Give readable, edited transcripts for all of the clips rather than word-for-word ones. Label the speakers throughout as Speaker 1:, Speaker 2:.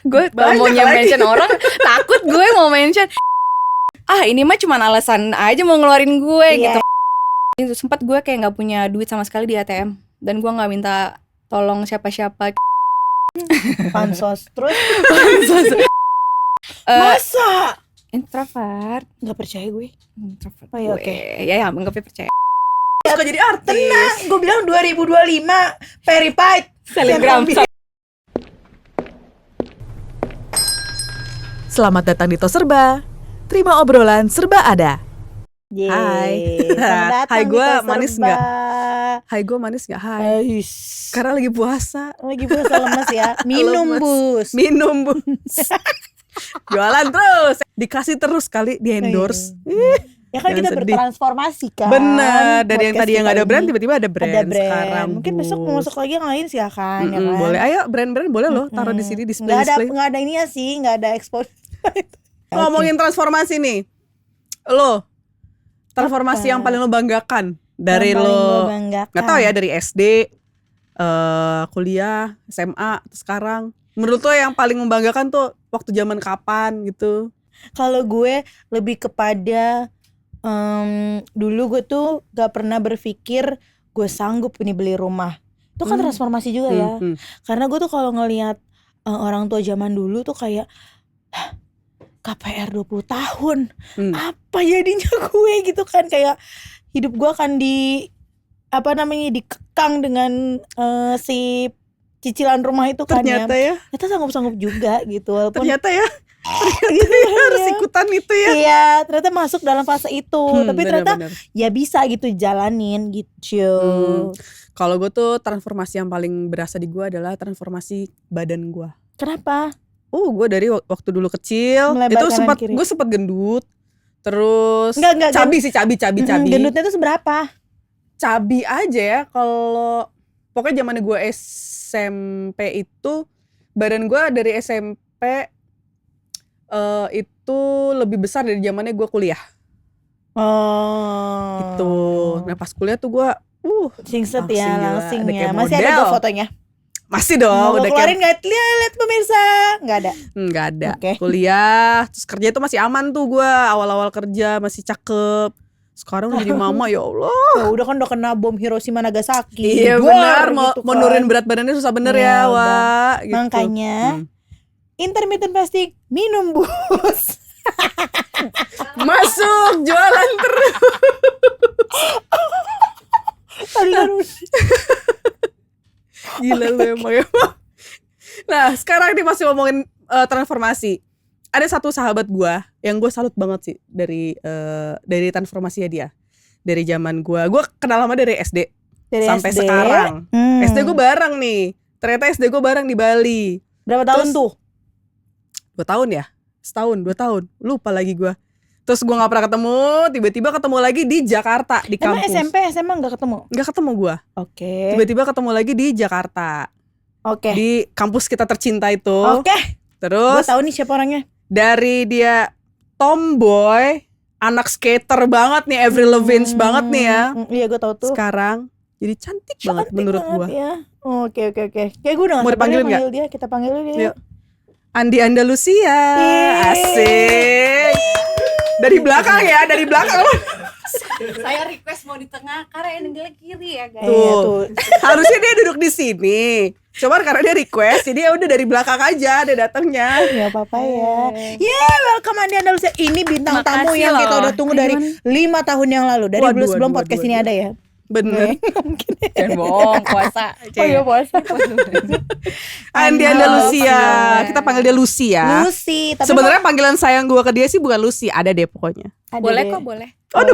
Speaker 1: Gue kalau mau mention orang takut gue mau mention. Ini mah cuma alasan aja mau ngeluarin gue gitu. Itu sempat gue kayak nggak punya duit sama sekali di ATM dan gue nggak minta tolong siapa-siapa.
Speaker 2: Pansos terus
Speaker 1: Masa introvert?
Speaker 2: Nggak percaya gue.
Speaker 1: Introvert.
Speaker 2: Oh, ya, oke.
Speaker 1: Ya anggapnya percaya.
Speaker 2: Suka jadi artis. Tenang, gue bilang 2025 verified
Speaker 1: Selebgram.
Speaker 3: Selamat datang di Tos Serba. Terima obrolan serba ada. Hai. Hai, gue manis nggak? Hai, gue manis nggak? Hai. Karena lagi puasa.
Speaker 2: Lagi puasa lemes ya. Minum bus.
Speaker 3: Jualan terus. Dikasih terus kali, di endorse.
Speaker 2: Ya kan kita bertransformasi kan.
Speaker 3: Bener. Dari yang tadi yang nggak ada brand, tiba-tiba ada brand. Sekarang
Speaker 2: mungkin besok mau masuk lagi yang lain silakan ya kan.
Speaker 3: Boleh. Ayo brand-brand boleh loh taruh di sini display.
Speaker 2: Nggak ada ininya sih, nggak ada expose.
Speaker 3: Ngomongin transformasi nih, lo transformasi yang paling lo banggakan dari lo, nggak tahu ya, dari SD, kuliah, SMA, sekarang. Menurut lo yang paling membanggakan tuh waktu zaman kapan gitu?
Speaker 2: Kalau gue lebih kepada dulu gue tuh gak pernah berpikir gue sanggup ini beli rumah. Itu kan transformasi juga ya. Karena gue tuh kalau ngelihat orang tua zaman dulu tuh kayak KPR 20 tahun apa jadinya gue gitu kan, kayak hidup gue akan dikekang dengan si cicilan rumah itu kan.
Speaker 3: Ternyata ya
Speaker 2: ternyata sanggup-sanggup juga gitu, walaupun
Speaker 3: ternyata
Speaker 2: gitu
Speaker 3: harus ikutan itu ya.
Speaker 2: Iya, ternyata masuk dalam fase itu. Tapi ternyata ya bisa gitu jalanin gitu.
Speaker 3: Kalau gue tuh transformasi yang paling berasa di gue adalah transformasi badan gue.
Speaker 2: Kenapa?
Speaker 3: Gue dari waktu dulu kecil
Speaker 2: melebar
Speaker 3: itu gue sempat gendut. Terus
Speaker 2: Enggak,
Speaker 3: cabi.
Speaker 2: Gendutnya tuh seberapa?
Speaker 3: Cabi aja ya. Kalau pokoknya zaman gue SMP itu badan gue dari SMP itu lebih besar dari zamannya gue kuliah. Gitu. Nah pas kuliah tuh gue
Speaker 2: singset ya, langsing ya.
Speaker 3: Masih
Speaker 2: ada tuh fotonya?
Speaker 3: Masih dong.
Speaker 2: Udah keluarin gak? Lihat pemirsa. Nggak ada.
Speaker 3: Okay. Kuliah, terus kerja itu masih aman tuh gue. Awal-awal kerja masih cakep. Sekarang udah jadi mama, ya Allah.
Speaker 2: Udah kena bom Hiroshima Nagasaki.
Speaker 3: Iya benar, mau nurunin berat badannya susah bener ya, Wak. Gitu.
Speaker 2: Makanya intermittent fasting, minum bus.
Speaker 3: Masuk jualan terus. Gila lu emang. Nah sekarang nih masih ngomongin transformasi. Ada satu sahabat gue yang gue salut banget sih dari transformasinya dia. Dari zaman gue kenal lama dari SD sampai sekarang. SD gue bareng nih. Ternyata SD gue bareng di Bali.
Speaker 2: Berapa tahun tuh?
Speaker 3: 2 tahun ya? Setahun, 2 tahun. Lupa lagi gue. Terus gue gak pernah ketemu. Tiba-tiba ketemu lagi di Jakarta, di kampus.
Speaker 2: Emang SMP, SMA gak ketemu?
Speaker 3: Gak ketemu gue.
Speaker 2: Oke.
Speaker 3: Tiba-tiba ketemu lagi di Jakarta.
Speaker 2: Oke.
Speaker 3: Di kampus kita tercinta itu.
Speaker 2: Oke.
Speaker 3: Terus
Speaker 2: gue tahu nih siapa orangnya.
Speaker 3: Dari dia tomboy, anak skater banget nih, Avril Lavigne banget nih ya.
Speaker 2: Iya gue tahu tuh.
Speaker 3: Sekarang jadi cantik banget menurut gue.
Speaker 2: Ya. Oke. Kayak gue udah
Speaker 3: mau dipanggilin nggak?
Speaker 2: Dia, kita panggil dia.
Speaker 3: Yuk. Andi Andalusia. Asik. Dari belakang ya, dari belakang.
Speaker 1: Saya request mau di tengah karena yang di kiri ya guys.
Speaker 3: Tuh. Harusnya dia duduk di sini. Cuman karena dia request, jadi ya udah dari belakang aja dia datangnya.
Speaker 2: Ya apa-apa ya. Welcome Andi Andalusia. Ini bintang tamu yang kita udah tunggu dari 5 tahun yang lalu. Dari sebelum podcast ini ada ya.
Speaker 3: Bener.
Speaker 1: Jangan bohong, puasa.
Speaker 2: Oh iya puasa.
Speaker 3: Andi Andalusia. Kita panggil dia Lucy ya.
Speaker 2: Lucy.
Speaker 3: Sebenarnya panggilan sayang gue ke dia sih bukan Lucy, ada deh pokoknya.
Speaker 1: Boleh kok, boleh.
Speaker 3: Oh, udah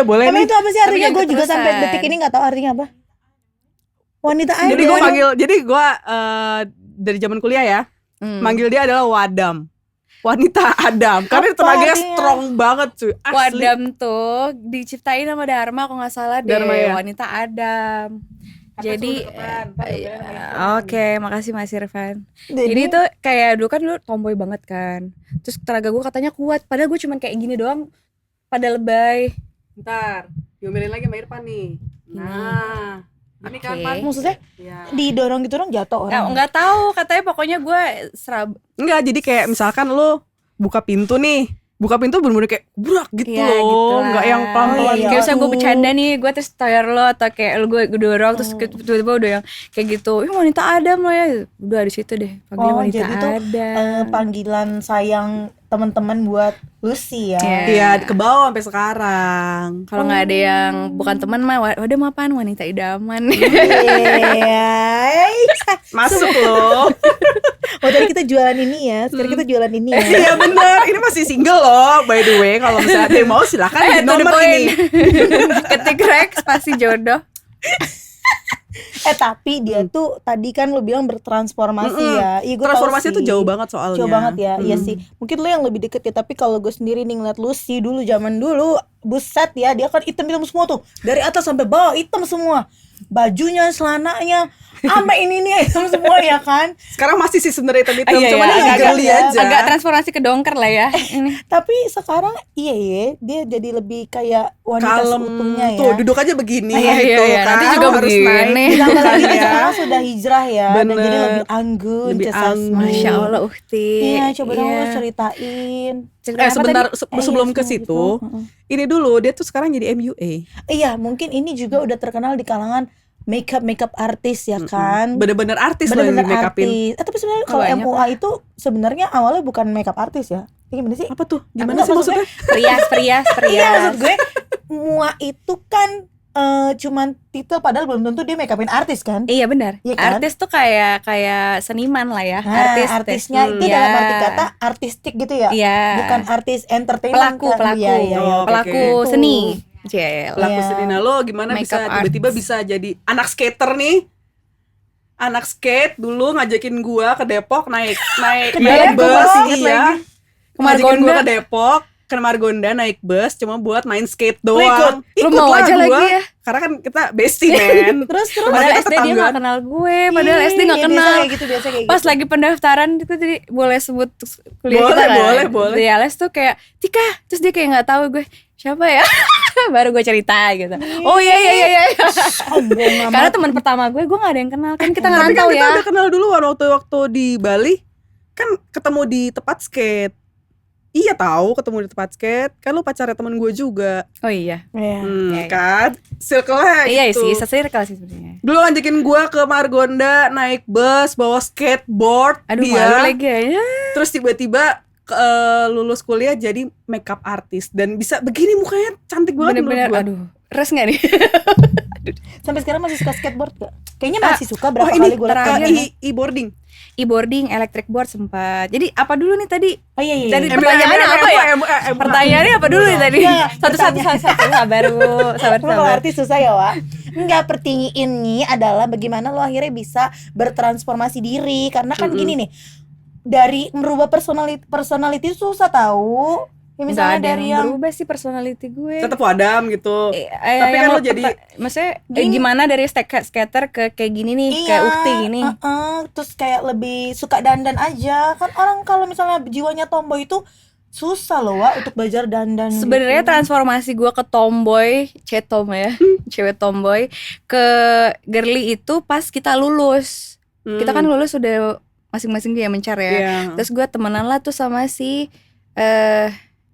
Speaker 3: boleh.
Speaker 2: Emang
Speaker 3: nih.
Speaker 2: itu apa sih artinya? Gue juga sampai detik ini nggak tahu artinya apa. Wanita aja.
Speaker 3: Jadi gue dari zaman kuliah ya, manggil dia adalah Wadam. Wanita Adam. Karena tenaganya strong banget cuy. Asli.
Speaker 1: Wadam tuh diciptain sama Dharma kalau nggak salah deh.
Speaker 3: Dharma, ya?
Speaker 1: Wanita Adam. Jadi oke, makasih Mas Irfan. Jadi tuh kayak dulu kan lu tomboy banget kan. Terus tenaga gue katanya kuat, padahal gue cuman kayak gini doang. Pada lebay.
Speaker 3: Ntar diomelin lagi sama Irfan nih. Nah Ini kan
Speaker 1: Oke.
Speaker 3: Pan.
Speaker 2: Maksudnya
Speaker 3: Ya.
Speaker 2: didorong gitu dong jatuh orang.
Speaker 1: Nggak tahu, katanya pokoknya gue
Speaker 3: Enggak, jadi kayak misalkan lo buka pintu nih. Buka pintu bener-bener kayak brak gitu
Speaker 1: Iya,
Speaker 3: loh.
Speaker 1: gitu lah.
Speaker 3: Enggak yang pelan-pelan
Speaker 2: Oh, iya,
Speaker 3: gitu.
Speaker 1: kayak misalnya gue bercanda nih, gue terus toyor lo atau kayak gue dorong terus tiba-tiba udah yang kayak gitu. Ih, wanita Adam lo ya. Udah di situ deh. Panggil
Speaker 2: Oh,
Speaker 1: wanita
Speaker 2: jadi tuh
Speaker 1: Adam.
Speaker 2: panggilan sayang teman-teman buat Lucy ya.
Speaker 1: Iya.
Speaker 3: Iya, ke bawah sampai sekarang.
Speaker 1: Kalau nggak ada yang bukan teman mah, waduh mapan wanita idaman.
Speaker 2: Iya.
Speaker 3: Masuk loh.
Speaker 2: Oh, tadi kita jualan ini ya. Sekarang kita jualan ini ya.
Speaker 3: Iya bener, ini masih single loh. By the way, kalau misalnya ada yang mau silakan di
Speaker 1: To the
Speaker 3: nomor
Speaker 1: point.
Speaker 3: ini.
Speaker 1: Ketik Rex pasti jodoh.
Speaker 2: Tapi dia tuh tadi kan lu bilang bertransformasi ya. Iya, gua tahu
Speaker 3: Transformasi tuh
Speaker 2: sih.
Speaker 3: jauh banget soalnya.
Speaker 2: Jauh banget ya. Iya sih. Mungkin lu yang lebih deket ya. Tapi kalau gue sendiri nih ngeliat Lucy dulu zaman dulu, buset ya, dia kan hitam-hitam semua tuh. Dari atas sampai bawah hitam semua. Bajunya, celananya, sampai ini nih hitam semua ya kan.
Speaker 3: Sekarang masih sih sebenarnya hitam-hitam,
Speaker 1: Iya,
Speaker 3: cuman
Speaker 1: iya,
Speaker 3: ini
Speaker 2: agak-
Speaker 3: girly aja.
Speaker 1: Agak transformasi ke dongker lah ya. Ini.
Speaker 2: Tapi sekarang iya ya, dia jadi lebih kayak wanita
Speaker 3: Kalem
Speaker 2: seutuhnya ya.
Speaker 3: tuh, duduk aja begini
Speaker 1: Iya,
Speaker 3: gitu
Speaker 1: iya, iya.
Speaker 3: kan.
Speaker 1: Nanti juga
Speaker 3: Harus
Speaker 1: begini.
Speaker 3: naik.
Speaker 2: Ditambah lagi dia
Speaker 3: Ya.
Speaker 2: sekarang sudah hijrah ya, dan
Speaker 3: Bener.
Speaker 2: jadi lebih anggun,
Speaker 3: Lebih
Speaker 2: cesas.
Speaker 3: anggun.
Speaker 1: Masya Allah Uhti.
Speaker 2: Iya, coba dong
Speaker 1: Iya.
Speaker 2: lu ceritain.
Speaker 1: Cerita apa
Speaker 3: Sebentar
Speaker 1: tadi?
Speaker 3: sebelum
Speaker 2: Iya,
Speaker 3: ke
Speaker 2: semua
Speaker 3: situ,
Speaker 2: gitu.
Speaker 3: ini dulu dia tuh sekarang jadi MUA.
Speaker 2: Iya, mungkin ini juga udah terkenal di kalangan makeup artis ya kan.
Speaker 3: Bener-bener artis loh yang
Speaker 2: Bener-bener
Speaker 3: di make upin.
Speaker 2: artis. Tapi sebenarnya kalau
Speaker 1: Banyak
Speaker 2: MUA itu sebenarnya awalnya bukan makeup artis ya. Ini gimana sih?
Speaker 3: Apa tuh? Gimana
Speaker 2: Enggak,
Speaker 3: sih maksudnya?
Speaker 1: Perias.
Speaker 2: Iya, maksud gue MUA itu kan cuman titel padahal belum tentu dia make upin artis kan.
Speaker 1: Iya benar.
Speaker 2: Iya kan?
Speaker 1: Artis tuh kayak seniman lah ya.
Speaker 2: Nah,
Speaker 1: Artis
Speaker 2: artisnya itu
Speaker 1: Iya.
Speaker 2: dalam arti kata artistik gitu ya.
Speaker 1: Iya.
Speaker 2: Bukan artis entertainment
Speaker 1: pelaku.
Speaker 2: kan? Iya, iya, iya.
Speaker 3: Oh, oke,
Speaker 1: Pelaku
Speaker 2: oke.
Speaker 1: seni. Cel.
Speaker 3: Pelaku
Speaker 2: Iya.
Speaker 3: Sedina lo gimana bisa
Speaker 1: Makeup
Speaker 3: tiba-tiba
Speaker 1: arts.
Speaker 3: bisa jadi anak skater nih? Anak skate dulu ngajakin gua ke Depok naik
Speaker 2: Ke
Speaker 3: naik
Speaker 2: Depok?
Speaker 3: bus
Speaker 1: Ingat
Speaker 3: iya.
Speaker 1: lagi. Ke
Speaker 3: Ngajakin gua
Speaker 1: Margonda.
Speaker 3: ke Depok, ke Margonda naik bus cuma buat main skate
Speaker 2: Lu
Speaker 3: doang.
Speaker 1: Lu mau
Speaker 3: lah
Speaker 1: aja
Speaker 3: gua,
Speaker 1: lagi ya.
Speaker 3: Karena kan kita bestie man.
Speaker 2: Terus
Speaker 1: Padahal
Speaker 3: Kita
Speaker 1: SD dia
Speaker 3: tetanggaan.
Speaker 1: gak kenal gue. Padahal SD gak
Speaker 2: Iya,
Speaker 1: kenal.
Speaker 2: biasa kayak gitu, biasa kayak
Speaker 1: Pas
Speaker 2: gitu.
Speaker 1: lagi pendaftaran itu tadi boleh sebut kuliah
Speaker 3: Boleh,
Speaker 1: kita kan?
Speaker 3: boleh.
Speaker 1: Di ALS tuh kayak Tika, terus dia kayak nggak tahu gue siapa ya. Baru gue cerita gitu. Oh iya.
Speaker 2: Sombong
Speaker 1: Karena
Speaker 2: amat.
Speaker 1: teman pertama gue nggak ada yang kenal kan kita
Speaker 3: Tapi kan
Speaker 1: ngerantau
Speaker 3: kita
Speaker 1: ya.
Speaker 3: udah kenal duluan waktu di Bali. Kan ketemu di tempat skate. Iya tahu ketemu di tempat skate. Kan lu pacarnya temen gue juga.
Speaker 1: Oh iya.
Speaker 2: Iya.
Speaker 1: Iya.
Speaker 3: Kan circle-nya
Speaker 1: Iya
Speaker 3: gitu.
Speaker 1: sih, sesirkel sih sebenarnya.
Speaker 3: Dulu ngajakin gue ke Margonda naik bus bawa skateboard.
Speaker 1: Aduh
Speaker 3: dia.
Speaker 1: malu lagi ya.
Speaker 3: Terus tiba-tiba lulus kuliah jadi makeup artist dan bisa begini mukanya cantik banget
Speaker 1: Bener-bener,
Speaker 3: menurut gue.
Speaker 1: aduh. Res nggak nih?
Speaker 2: Sampai sekarang masih suka skateboard gak? Kayaknya masih suka berapa
Speaker 3: Oh ini
Speaker 2: kali gue liat.
Speaker 1: terakhir.
Speaker 3: e-boarding.
Speaker 1: E-boarding, electric board sempat. Jadi apa dulu nih tadi?
Speaker 2: Oh iya iya.
Speaker 1: Dari
Speaker 2: iya.
Speaker 1: pertanyaannya apa ya? Pertanyaannya apa dulu nih tadi?
Speaker 2: Iya,
Speaker 1: Satu-satu sabar Bu.
Speaker 2: Lu kalau
Speaker 1: Sabar.
Speaker 2: artis susah ya, Wak. Enggak, ini adalah bagaimana lo akhirnya bisa bertransformasi diri. Karena kan gini nih, dari merubah personality itu susah tahu. Ya,
Speaker 1: Nggak
Speaker 2: misalnya
Speaker 1: ada
Speaker 2: dari
Speaker 1: yang
Speaker 2: yang
Speaker 1: berubah sih personality gue.
Speaker 3: Tetap Adam gitu. Tapi kan
Speaker 1: yang
Speaker 3: lo jadi-
Speaker 1: maksudnya
Speaker 2: Gini.
Speaker 1: gimana dari skater ke kayak gini nih, kayak Ukti gini.
Speaker 2: Terus kayak lebih suka dandan aja. Kan orang kalau misalnya jiwanya tomboy itu susah loh, Wak, untuk belajar dandan.
Speaker 1: Sebenarnya
Speaker 2: gitu.
Speaker 1: transformasi gue ke tomboy, cetom ya, cewek tomboy, ke girly itu pas kita lulus. Kita kan lulus udah masing-masing dia mencar ya.
Speaker 3: Iya.
Speaker 1: Terus gue temenan lah tuh sama si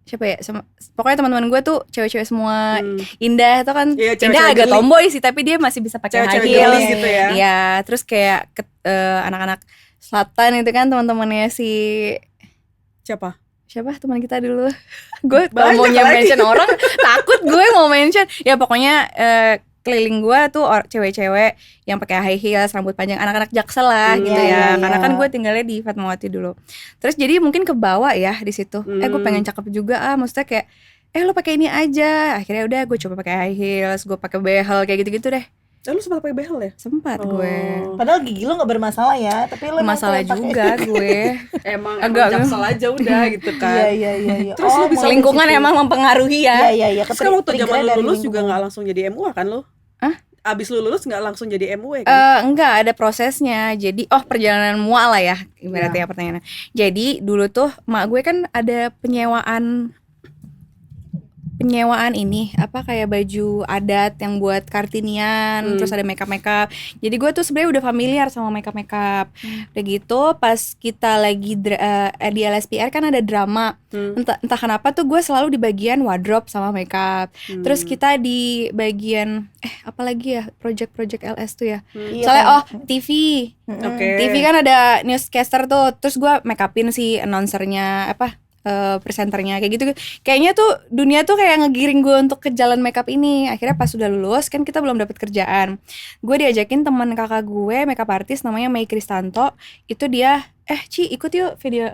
Speaker 1: siapa ya, sama pokoknya teman-teman gue tuh cewek-cewek semua. Indah tuh kan,
Speaker 3: Iya,
Speaker 1: Indah
Speaker 3: cewek-cewek
Speaker 1: agak
Speaker 3: girly.
Speaker 1: tomboy sih, tapi dia masih bisa pakai high
Speaker 3: Cewek-cewek
Speaker 1: heels.
Speaker 3: girly gitu ya.
Speaker 1: Iya, terus kayak anak-anak selatan itu kan teman-temannya si
Speaker 3: Siapa?
Speaker 1: siapa teman kita dulu. Gue kalau mau
Speaker 3: Banyak lagi.
Speaker 1: mention orang takut gue mau mention. Ya pokoknya keliling gue tuh cewek-cewek yang pakai high heels, rambut panjang, anak-anak Jaksel lah gitu
Speaker 2: iya,
Speaker 1: ya. Karena
Speaker 2: iya.
Speaker 1: kan gue tinggalnya di Fatmawati dulu. Terus jadi mungkin kebawa ya di situ. Gue pengen cakep juga maksudnya kayak lo pakai ini aja. Akhirnya udah gue coba pakai high heels, gue pakai behel kayak gitu-gitu deh.
Speaker 3: Lu sempat pakai behel ya?
Speaker 1: Sempat
Speaker 3: Oh.
Speaker 1: gue.
Speaker 2: Padahal gigi lo gak bermasalah ya, tapi lo emang
Speaker 1: Masalah
Speaker 2: pengen pakai-
Speaker 1: juga gue.
Speaker 3: Emang
Speaker 1: Agak-
Speaker 3: Jaksel aja udah gitu kan.
Speaker 2: Iya.
Speaker 3: Terus lo bisa
Speaker 2: mulai
Speaker 1: Lingkungan
Speaker 2: dari situ.
Speaker 1: emang mempengaruhi ya.
Speaker 2: Iya.
Speaker 3: Terus kan waktu zaman
Speaker 2: Triggernya
Speaker 3: lu
Speaker 2: dari
Speaker 3: lulus juga
Speaker 2: lingkungan.
Speaker 3: nggak langsung jadi MUA kan lo?
Speaker 1: Hah?
Speaker 3: Abis lu lulus nggak langsung jadi MUA kan?
Speaker 1: Enggak, ada prosesnya. Jadi perjalanan mua lah ya ibaratnya pertanyaannya. Jadi dulu tuh mak gue kan ada penyewaan ini apa kayak baju adat yang buat Kartinian, terus ada makeup. Jadi gue tuh sebenarnya udah familiar sama makeup. Udah gitu pas kita lagi di LSPR kan ada drama. Entah kenapa tuh gue selalu di bagian wardrobe sama makeup. Terus kita di bagian apa lagi ya, project LS tuh ya. Soalnya TV. TV kan ada newscaster tuh. Terus gue makeupin si announcernya presenternya kayak gitu. Kayaknya tuh dunia tuh kayak ngegiring gue untuk ke jalan makeup ini. Akhirnya pas sudah lulus kan kita belum dapat kerjaan. Gue diajakin teman kakak gue makeup artist namanya Mei Kristanto. Itu dia Ci ikut yuk video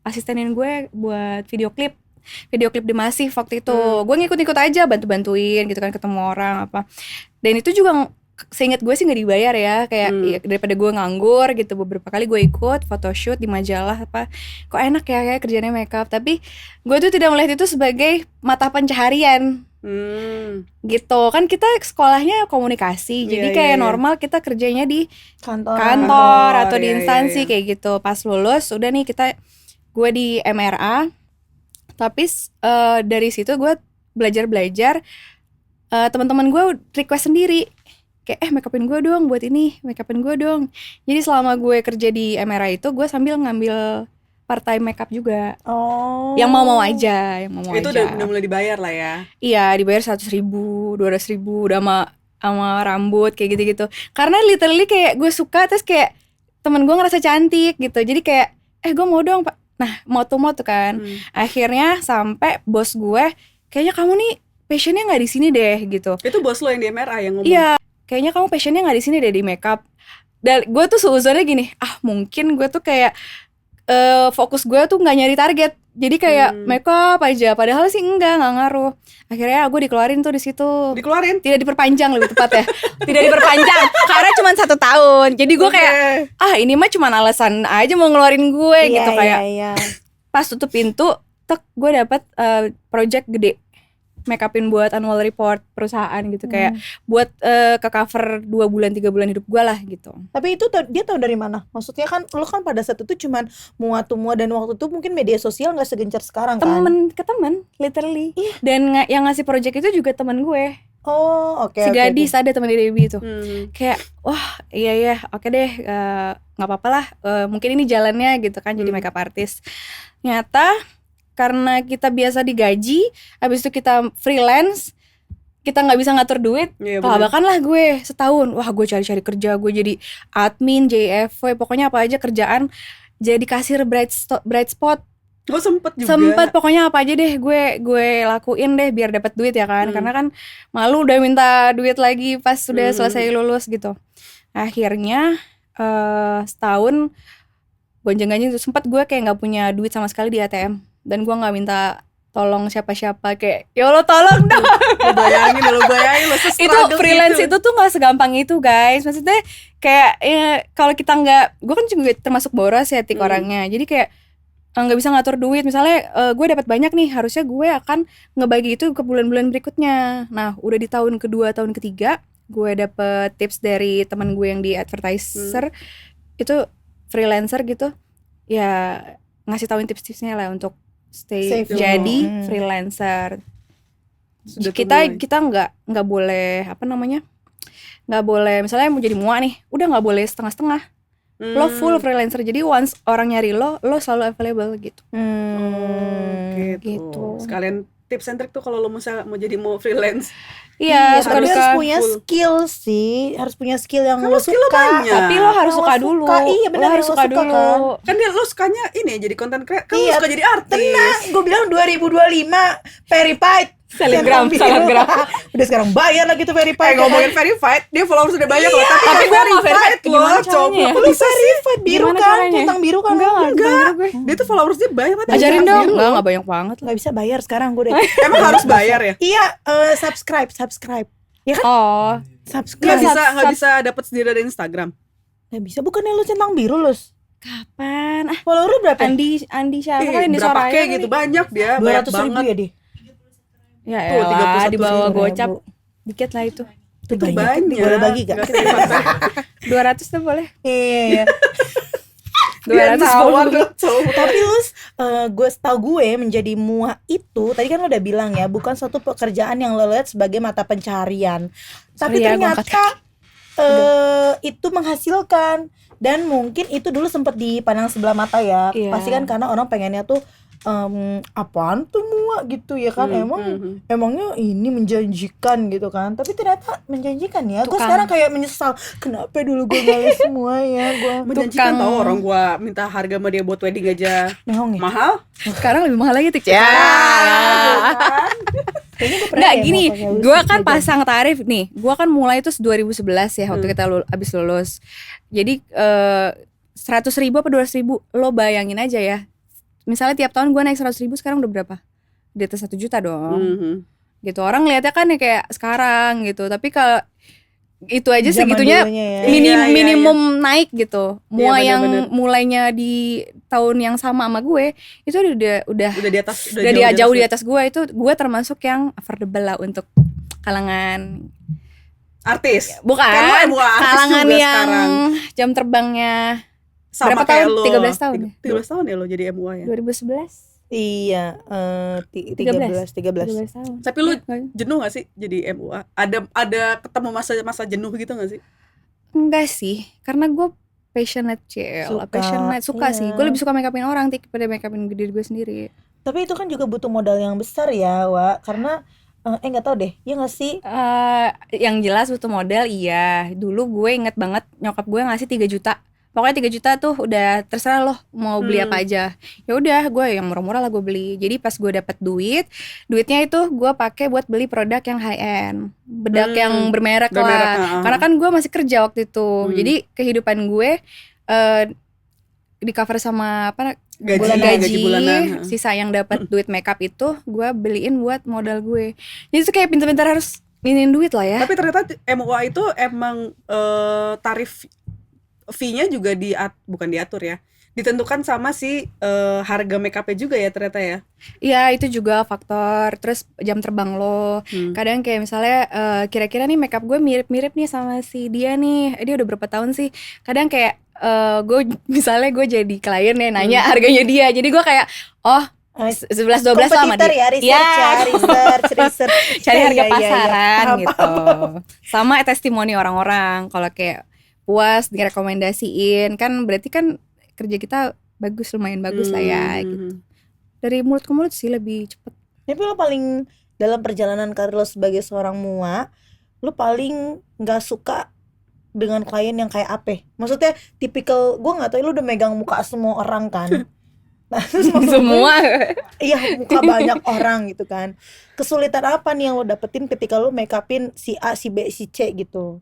Speaker 1: asistenin gue buat video klip di Masif waktu itu. Gue ngikut-ngikut aja, bantu-bantuin gitu kan, ketemu orang apa. Dan itu juga seingat gue sih gak dibayar ya. Kayak ya, daripada gue nganggur gitu. Beberapa kali gue ikut photoshoot di majalah apa. Kok enak ya kayak kerjanya makeup. Tapi gue tuh tidak melihat itu sebagai mata pencaharian gitu. Kan kita sekolahnya komunikasi. Jadi kayak normal kita kerjanya di kantor atau di instansi kayak gitu. Pas lulus udah nih gue di MRA. Tapi dari situ gue belajar teman-teman gue request sendiri kayak makeupin gue dong buat ini, makeupin gue dong. Jadi selama gue kerja di MRA itu gue sambil ngambil part time makeup juga. Yang mau aja,
Speaker 3: itu
Speaker 1: aja.
Speaker 3: udah mulai dibayar lah ya.
Speaker 1: Iya, dibayar 100.000, 200.000 udah sama rambut kayak gitu-gitu. Karena literally kayak gue suka, terus kayak temen gue ngerasa cantik gitu. Jadi kayak gue mau dong Pak. Nah, mau tuh kan. Akhirnya sampai bos gue, kayaknya kamu nih passionnya nggak di sini deh gitu.
Speaker 3: Itu bos lo yang di MRA yang ngomong.
Speaker 1: Iya, kayaknya kamu passionnya nggak di sini deh di makeup. Dan gue tuh seuzonnya gini, mungkin gue tuh kayak fokus gue tuh nggak nyari target. Jadi kayak makeup aja, padahal sih nggak ngaruh. Akhirnya gue dikeluarin tuh di situ.
Speaker 3: Dikeluarin?
Speaker 1: Tidak diperpanjang lebih tepat ya. Tidak diperpanjang karena cuma 1 tahun. Jadi gue kayak ini mah cuma alasan aja mau ngeluarin gue gitu kayak. Pas tutup pintu, gue dapet project gede. Makeupin buat annual report perusahaan gitu kayak buat ke cover 2 bulan 3 bulan hidup gue lah gitu.
Speaker 2: Tapi itu dia tahu dari mana? Maksudnya kan lo kan pada saat itu cuman muat dan waktu itu mungkin media sosial nggak segencar sekarang kan?
Speaker 1: Temen literally. Dan yang ngasih project itu juga temen gue.
Speaker 2: Oke.
Speaker 1: Si Gadis ada temen Debbie itu. Kayak iya oke deh, nggak apa-apa lah. Mungkin ini jalannya gitu kan jadi makeup artist. Nyata karena kita biasa digaji, habis itu kita freelance, kita nggak bisa ngatur duit. Bahkan lah gue setahun, gue cari-cari kerja, gue jadi admin, JFW, pokoknya apa aja kerjaan, jadi kasir bright spot.
Speaker 3: Gue sempet
Speaker 1: pokoknya apa aja deh gue lakuin deh biar dapat duit ya kan. Karena kan malu udah minta duit lagi pas sudah selesai lulus gitu. Akhirnya setahun gonjang-ganjing tuh, sempat gue kayak nggak punya duit sama sekali di ATM. Dan gue nggak minta tolong siapa-siapa, kayak ya Allah tolong dong.
Speaker 3: bayangin lo
Speaker 1: itu freelance itu tuh nggak segampang itu guys. Maksudnya kayak kalau kita nggak, gue kan juga termasuk boros ya orangnya. Jadi kayak nggak bisa ngatur duit. Misalnya gue dapat banyak nih, harusnya gue akan ngebagi itu ke bulan-bulan berikutnya. Nah udah di tahun kedua, tahun ketiga gue dapet tips dari teman gue yang di advertiser itu freelancer gitu ya, ngasih tauin tips-tipsnya lah untuk stay jadi freelancer. Kita nggak boleh nggak boleh misalnya mau jadi mua nih, udah nggak boleh setengah-setengah. Lo full freelancer, jadi once orang nyari lo selalu available gitu.
Speaker 3: Gitu. Sekalian tips and trick tuh kalau lo mau freelance.
Speaker 1: Iya,
Speaker 2: tapi harus punya skill sih, harus punya skill yang lo suka.
Speaker 1: Tapi lo harus suka dulu.
Speaker 2: Iya benar,
Speaker 1: lo harus suka dulu.
Speaker 3: Kan dia lo sukanya ini jadi konten kreator, kan lo suka jadi artis.
Speaker 2: Tenang, gue bilang 2025 verified.
Speaker 1: Selebgram.
Speaker 2: Udah sekarang bayar lagi tuh verified.
Speaker 3: Ngomongin verified, dia followers udah banyak loh.
Speaker 1: Tapi gue nggak verified
Speaker 3: loh, coba.
Speaker 2: Lu verified biru kan, centang biru kan?
Speaker 3: Enggak. Dia tuh followers dia banyak banget.
Speaker 1: Ajarin dong. Enggak banyak banget.
Speaker 2: Nggak bisa bayar sekarang gue deh.
Speaker 3: Emang harus bayar ya?
Speaker 2: Iya, subscribe. Ya kan? Subscribe.
Speaker 3: Nggak bisa dapat sendiri dari Instagram.
Speaker 2: Nggak bisa, bukannya lu centang biru Lus?
Speaker 1: Kapan?
Speaker 2: Follower berapa?
Speaker 1: Andi siapa kan? Andi
Speaker 3: berapa
Speaker 1: Soraya
Speaker 3: gitu banyak dia.
Speaker 2: 200.000 ya deh.
Speaker 1: Ya elah, di bawah gocap dikit lah itu.
Speaker 2: Itu banyak. Boleh bagi gak?
Speaker 1: 200 tuh boleh.
Speaker 2: Iya.
Speaker 1: 210.
Speaker 2: Tapi gue menjadi mua itu tadi kan lo udah bilang ya, bukan suatu pekerjaan yang lo lihat sebagai mata pencarian. Tapi
Speaker 1: Sorry ya, gua angkat
Speaker 2: ternyata itu menghasilkan, dan mungkin itu dulu sempat dipandang sebelah mata ya.
Speaker 1: Iya.
Speaker 2: Pasti kan karena orang pengennya tuh apaan tuh mua gitu ya kan. Emangnya ini menjanjikan gitu kan, tapi ternyata menjanjikan ya. Gue
Speaker 1: Tukang.
Speaker 2: sekarang kayak menyesal, kenapa dulu gue ngeles semua ya. Gue
Speaker 3: Menjanjikan tahu orang gue minta harga sama dia buat wedding aja
Speaker 2: mehong ya.
Speaker 3: mahal.
Speaker 1: Sekarang lebih mahal lagi tuh.
Speaker 2: Ya,
Speaker 1: Nggak gini, gue kan pasang tarif nih. Gue kan mulai itu 2011 ya, waktu kita abis lulus. Jadi 100.000 apa 200.000, lo bayangin aja ya. Misalnya tiap tahun gue naik 100.000, sekarang udah berapa? Di atas 1 juta dong. Gitu, orang lihatnya kan ya kayak sekarang gitu. Tapi kalau itu aja
Speaker 2: Zaman
Speaker 1: segitunya
Speaker 2: dulunya ya.
Speaker 3: Iya.
Speaker 1: minimum naik gitu. Mua
Speaker 3: Iya,
Speaker 1: yang
Speaker 3: bener-bener.
Speaker 1: mulainya di tahun yang sama gue itu udah
Speaker 3: Udah di atas,
Speaker 1: udah jauh di atas gue. Itu gue termasuk yang affordable lah untuk kalangan
Speaker 3: artis.
Speaker 1: bukan
Speaker 3: Kan lo bukan artis
Speaker 1: kalangan
Speaker 3: juga
Speaker 1: yang
Speaker 3: sekarang.
Speaker 1: jam terbangnya
Speaker 3: Sama
Speaker 1: berapa
Speaker 3: kayak
Speaker 1: tahun?
Speaker 3: lo.
Speaker 1: 13 tahun ya?
Speaker 3: 13 tahun ya lo jadi MUA ya.
Speaker 1: 2011
Speaker 2: Iya, 13
Speaker 1: 13 tahun.
Speaker 3: Tapi lu
Speaker 1: Iya, kan?
Speaker 3: jenuh gak sih jadi MUA? Ada ketemu masa jenuh gitu gak sih?
Speaker 1: Enggak sih, karena gue passionate suka
Speaker 2: iya.
Speaker 1: sih. Gue lebih suka make upin orang daripada make upin diri gue sendiri.
Speaker 2: Tapi itu kan juga butuh modal yang besar ya, Wak. Karena nggak tahu deh, ya nggak sih?
Speaker 1: Yang jelas butuh modal, iya. Dulu gue inget banget nyokap gue ngasih 3 juta. Pokoknya 3 juta tuh udah terserah loh mau beli apa aja. Ya udah, gue yang murah-murah lah gue beli. Jadi pas gue dapet duitnya itu gue pakai buat beli produk yang high end, bedak yang bermerek lah. Karena kan gue masih kerja waktu itu. Jadi kehidupan gue di cover sama apa gaji
Speaker 3: bulanan.
Speaker 1: sisa yang dapat duit makeup itu gue beliin buat modal gue. Jadi tuh kayak pintar-pintar harus nginin duit lah ya.
Speaker 3: Tapi ternyata MUA itu emang tarif fee-nya juga bukan diatur ya, ditentukan sama si harga makeupnya juga ya ternyata ya.
Speaker 1: Iya, itu juga faktor. Terus jam terbang lo. Kadang kayak misalnya kira-kira nih makeup gue mirip-mirip nih sama si dia nih. Dia udah berapa tahun sih? Kadang kayak gue misalnya gue jadi klien nih nanya harganya dia. Jadi gue kayak 11-12 sama
Speaker 2: Kompetitor
Speaker 1: dia.
Speaker 2: ya, research.
Speaker 1: Cari harga
Speaker 2: Iya,
Speaker 1: pasaran
Speaker 2: paham,
Speaker 1: gitu. Sama testimoni orang-orang. Kalau kayak puas direkomendasiin kan berarti kan kerja kita lumayan bagus lah ya gitu. Dari mulut ke mulut sih lebih cepet.
Speaker 2: Tapi lo paling dalam perjalanan karir lo sebagai seorang mua, lo paling nggak suka dengan klien yang kayak apa? Maksudnya tipikal, gue nggak tahu, lo udah megang muka semua orang kan? Nah, terus maksud
Speaker 1: Semua
Speaker 2: iya, muka banyak orang gitu kan. Kesulitan apa nih yang lo dapetin ketika lo make upin si A, si B, si C gitu?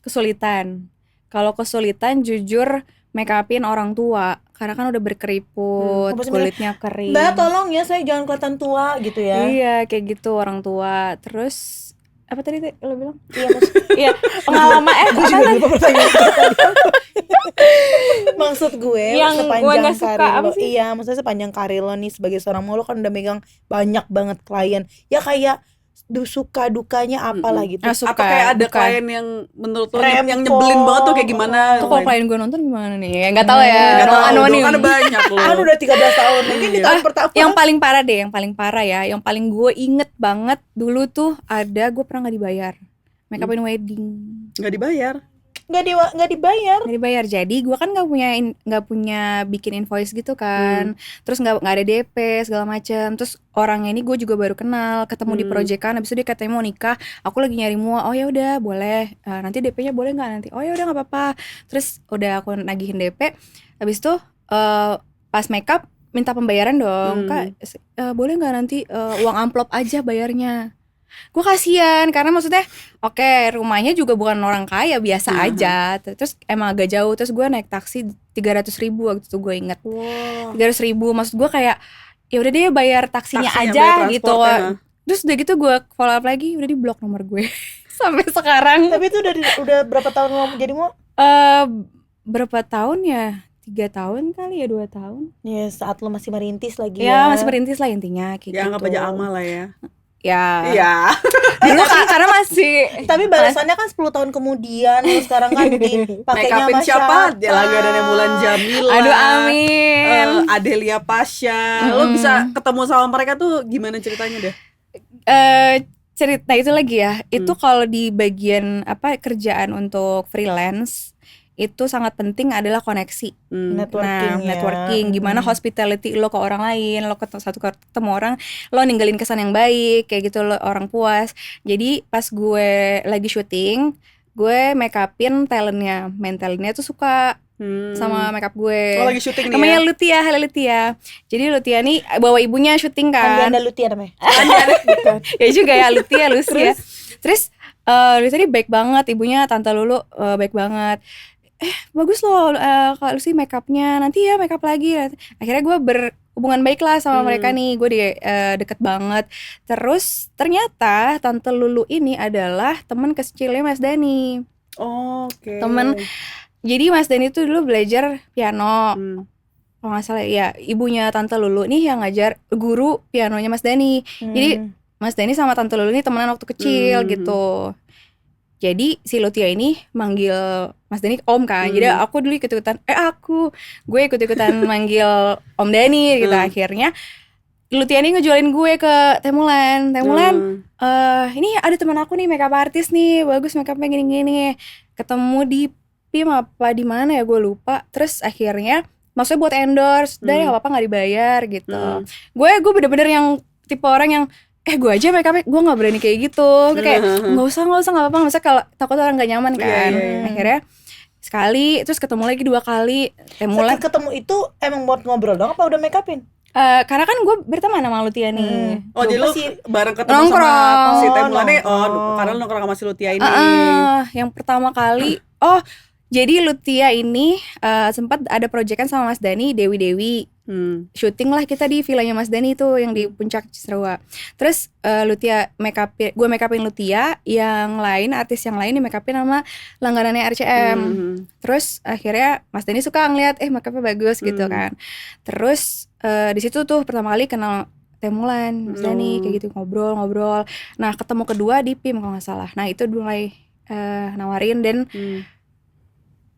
Speaker 1: kesulitan. Kalau kesulitan jujur make upin orang tua karena kan udah berkeriput,
Speaker 2: Pasti
Speaker 1: kulitnya kering.
Speaker 2: Mbak tolong ya, saya jangan kelihatan tua gitu ya.
Speaker 1: Iya, kayak gitu orang tua. Terus apa tadi lo bilang?
Speaker 2: Iya, maksud
Speaker 1: Iya, pengalaman
Speaker 2: gue juga lupa pertanyaan maksud gue
Speaker 1: Yang gue
Speaker 2: sepanjang
Speaker 1: nggak suka
Speaker 2: karir
Speaker 1: apa
Speaker 2: lo,
Speaker 1: sih?
Speaker 2: iya maksudnya sepanjang karir lo nih sebagai seorang mau, lo kan udah megang banyak banget klien ya, kayak suka dukanya apalah gitu.
Speaker 1: Suka,
Speaker 3: apa kayak ada
Speaker 1: duka.
Speaker 3: klien yang menurut lo
Speaker 2: Repot.
Speaker 3: yang nyebelin banget tuh kayak gimana?
Speaker 1: Tuh kalau klien gue nonton gimana nih? Ya nggak tahu ya.
Speaker 3: Nggak tahu,
Speaker 1: Anonim.
Speaker 3: kan banyak loh.
Speaker 2: Kan udah 13 tahun mungkin di tahun pertama.
Speaker 1: Yang paling parah deh, yang paling parah ya, yang paling gue inget banget dulu tuh ada gue pernah nggak dibayar make upin wedding.
Speaker 3: Nggak dibayar.
Speaker 2: nggak dibayar.
Speaker 1: Nggak dibayar. Jadi gue kan nggak punya bikin invoice gitu kan. Terus nggak ada DP segala macam. Terus orangnya ini gue juga baru kenal, ketemu di proyekan. Habis itu dia katanya mau nikah. Aku lagi nyari mua. Oh ya udah boleh. Nanti DP-nya boleh nggak nanti? Oh ya udah nggak apa-apa. Terus udah aku nagihin DP. Habis itu pas makeup minta pembayaran dong. Kak boleh nggak nanti uang amplop aja bayarnya? Gue kasihan karena maksudnya oke, rumahnya juga bukan orang kaya, biasa aja. Terus emang agak jauh. Terus gue naik taksi 300.000 waktu itu gue inget. 300.000, maksud gue kayak ya udah deh bayar taksinya aja
Speaker 3: bayar
Speaker 1: gitu. Terus udah gitu gue follow up lagi, udah di blok nomor gue sampai sekarang.
Speaker 2: Tapi itu udah berapa tahun lo jadi mau?
Speaker 1: Berapa tahun ya? 3 tahun kali ya, 2 tahun.
Speaker 2: Ya saat lo masih merintis lagi
Speaker 1: Ya
Speaker 2: ya.
Speaker 1: masih merintis lah intinya kayak
Speaker 3: Ya
Speaker 1: gitu.
Speaker 3: anggap aja amal lah ya.
Speaker 1: Ya.
Speaker 3: Iya.
Speaker 1: Dulu kan karena masih
Speaker 2: Tapi balasannya kan 10 tahun kemudian. Sekarang kan
Speaker 3: Make
Speaker 2: dipakainya
Speaker 3: upin
Speaker 2: sama
Speaker 3: siapa? Dia lagi ada Mulan Jamila.
Speaker 1: Aduh amin.
Speaker 3: Adelia Pasha. Lo bisa ketemu sama mereka tuh gimana ceritanya deh?
Speaker 1: Cerita itu lagi ya. Itu kalau di bagian kerjaan untuk freelance itu sangat penting adalah koneksi.
Speaker 2: networking ya.
Speaker 1: Networking, gimana hospitality lo ke orang lain, lo ketemu orang, lo ninggalin kesan yang baik, kayak gitu lo orang puas. Jadi pas gue lagi syuting, gue make upin talentnya, main talentnya tuh suka sama make up gue.
Speaker 3: Oh, lagi syuting nih
Speaker 1: namanya
Speaker 3: ya?
Speaker 1: Lutia, halo Lutia. Jadi Lutia nih bawa ibunya syuting
Speaker 2: Andi
Speaker 1: kan.
Speaker 2: Anda Lutia namanya.
Speaker 1: Ya juga ya Lutia, Lucia. Terus Lucia ini baik banget, ibunya Tante Lulu baik banget. Bagus loh kalau Lucy make upnya, nanti ya make up lagi. Akhirnya gue berhubungan baik lah sama mereka nih, gue deket banget. Terus ternyata Tante Lulu ini adalah teman kecilnya Mas Dani.
Speaker 3: Oke.
Speaker 1: Temen, jadi Mas Dani tuh dulu belajar piano. Kalau nggak salah ya, ibunya Tante Lulu nih yang ngajar, guru pianonya Mas Dani. Jadi Mas Dani sama Tante Lulu ini temenan waktu kecil gitu. Jadi si Lutia ini manggil Mas Dani Om kan. Jadi aku dulu ikut-ikutan gue ikut-ikutan manggil Om Dani gitu. Akhirnya Lutia ini ngejualin gue ke Temulan. Ini ada teman aku nih makeup artist nih, bagus makeupnya gini-gini. Ketemu di PIM apa di mana ya, gue lupa. Terus akhirnya maksudnya buat endorse, dari nggak apa-apa nggak dibayar gitu. Gue bener-bener yang tipe orang yang gue aja make upnya gue nggak berani kayak gitu. Kayak nggak usah nggak apa-apa. Maksudnya kalau takut orang nggak nyaman kan. Akhirnya sekali, terus ketemu lagi 2 kali. Temulan.
Speaker 2: Ketemu itu emang buat ngobrol dong apa udah make upin?
Speaker 1: Karena kan gue berteman sama Lutia nih.
Speaker 3: Oh, jadi lu bareng ketemu
Speaker 1: nongkrong
Speaker 3: sama si Temulannya. Karena lu nongkrong sama si Lutia ini.
Speaker 1: Yang pertama kali jadi Lutia ini sempat ada proyekan sama Mas Dani, Dewi. Syuting lah kita di villanya Mas Dani itu yang di Puncak Cisarua. Terus Lutia gue make upin Lutia, yang lain artis yang lain di make upin sama langganannya RCM. Terus akhirnya Mas Dani suka ngeliat make upnya bagus gitu kan. Terus di situ tuh pertama kali kenal Temulan, Mas Dani kayak gitu, ngobrol. Nah ketemu kedua di PIM kalau nggak salah. Nah itu mulai nawarin dan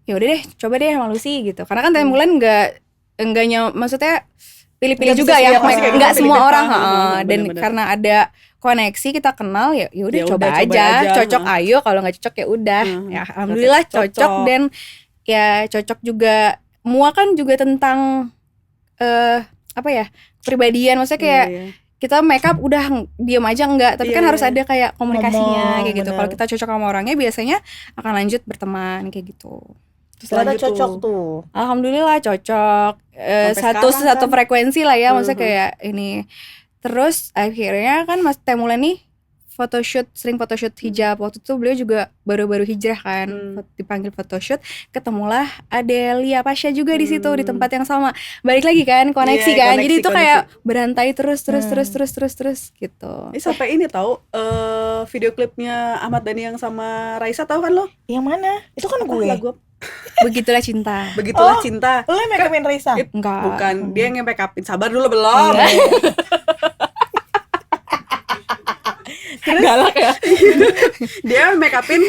Speaker 1: ya udah deh, coba deh sama Lucy gitu. Karena kan Temulan enggaknya maksudnya pilih-pilih juga ya, nggak semua orang. Dan karena ada koneksi kita kenal, ya udah coba aja. Cocok ayo, kalau nggak cocok ya udah. Ya alhamdulillah cocok dan ya cocok juga. Mua kan juga tentang kepribadian, maksudnya kayak kita make up udah diam aja enggak, tapi kan harus ada kayak komunikasinya kayak gitu. Kalau kita cocok sama orangnya biasanya akan lanjut berteman kayak gitu.
Speaker 2: Ternyata cocok tuh.
Speaker 1: Alhamdulillah cocok. Satu frekuensi lah ya, maksudnya kayak ini. Terus akhirnya kan Mas Temulan nih sering photoshoot hijab. Waktu itu beliau juga baru-baru hijrah kan, dipanggil photoshoot. Ketemulah Adelia Pasha juga di situ, di tempat yang sama. Balik lagi kan, koneksi kan. Jadi itu kayak berantai terus gitu.
Speaker 3: Sampai ini tahu video klipnya Ahmad Dhani yang sama Raisa, tahu kan lo?
Speaker 2: Yang mana? Itu kan gue.
Speaker 3: Lagu
Speaker 1: Begitulah cinta.
Speaker 3: Begitulah cinta.
Speaker 2: Lo yang make upin Raisa?
Speaker 1: Enggak.
Speaker 3: Bukan, dia yang make upin. Sabar dulu belum.
Speaker 1: Galak ya.
Speaker 3: Dia make upin